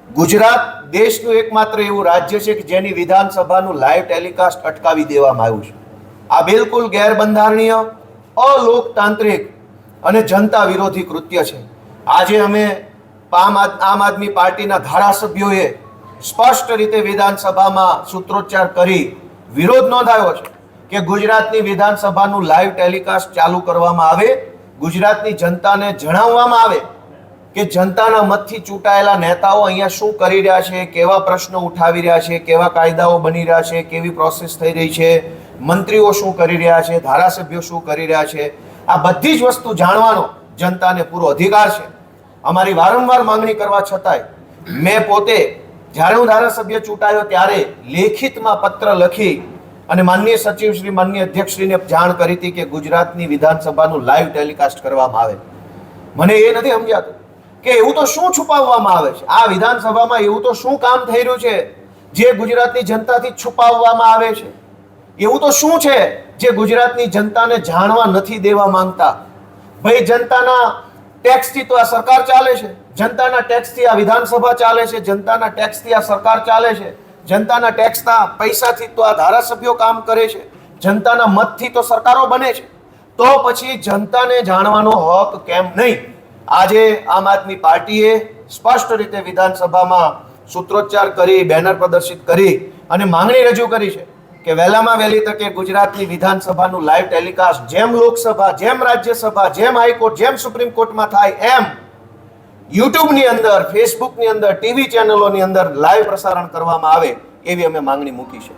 ગુજરાત દેશનું એકમાત્ર એવું રાજ્ય છે કે જેની વિધાનસભાનું લાઈવ ટેલિકાસ્ટ અટકાવી દેવામાં આવ્યું છે. આ બિલકુલ ગેરબંધારણીય, અલોકતાંત્રિક અને જનતા વિરોધી કૃત્ય છે. આજે અમે આમ આદમી પાર્ટીના ધારાસભ્યોએ સ્પષ્ટ રીતે વિધાનસભામાં સૂત્રોચ્ચાર કરી વિરોધ નોંધાવ્યો છે કે ગુજરાતની વિધાનસભાનું લાઈવ ટેલિકાસ્ટ ચાલુ કરવામાં આવે. ગુજરાતની જનતાને જણાવવામાં આવે કે જનતાના મતથી ચૂંટાયેલા નેતાઓ અહીંયા શું કરી રહ્યા છે, કેવા પ્રશ્નો ઉઠાવી રહ્યા છે, કેવા કાયદાઓ બની રહ્યા છે, કેવી પ્રોસેસ થઈ રહી છે, મંત્રીઓ શું કરી રહ્યા છે, ધારાસભ્યો શું કરી રહ્યા છે. આ બધી જ વસ્તુ જાણવાનો જનતાને પૂરો અધિકાર છે. અમારી વારંવાર માંગણી કરવા છતાંય મેં પોતે જ્યારે હું ધારાસભ્ય ચૂંટાયો ત્યારે લેખિતમાં પત્ર લખી અને માનનીય સચિવશ્રી, માનનીય અધ્યક્ષશ્રીને જાણ કરી હતી કે ગુજરાતની વિધાનસભાનું લાઈવ ટેલિકાસ્ટ કરવામાં આવે. મને એ નથી સમજાતું કે એવું તો શું છુપાવવામાં આવે છે આ વિધાનસભામાં, એવું તો શું કામ થઈ રહ્યું છે જે ગુજરાતની જનતાથી છુપાવવામાં આવે છે? એવું તો શું છે જે ગુજરાતની જનતાને જાણવા નથી દેવા માંગતા? ભાઈ, જનતાના ટેક્સથી તો આ સરકાર ચાલે છે, જનતાના ટેક્સથી આ વિધાનસભા ચાલે છે, જનતાના ટેક્સથી આ સરકાર ચાલે છે, જનતાના ટેક્સના પૈસાથી તો આ ધારાસભ્યો કામ કરે છે, જનતાના મતથી તો સરકારો બને છે. તો પછી જનતાને જાણવાનો હક કેમ નહીં? આજે આમ આદમી પાર્ટીએ સ્પષ્ટ રીતે વિધાનસભામાં સૂત્રોચ્ચાર કરી, બેનર પ્રદર્શિત કરી અને માંગણી રજૂ કરી છે કે વહેલામાં વહેલી તકે ગુજરાતની વિધાનસભાનું લાઈવ ટેલિકાસ્ટ જેમ લોકસભા, જેમ રાજ્યસભા, જેમ હાઈકોર્ટ, જેમ સુપ્રીમ કોર્ટમાં થાય એમ યુટ્યુબની અંદર, ફેસબુકની અંદર, ટીવી ચેનલોની અંદર લાઈવ પ્રસારણ કરવામાં આવે એવી અમે માંગણી મૂકી છે.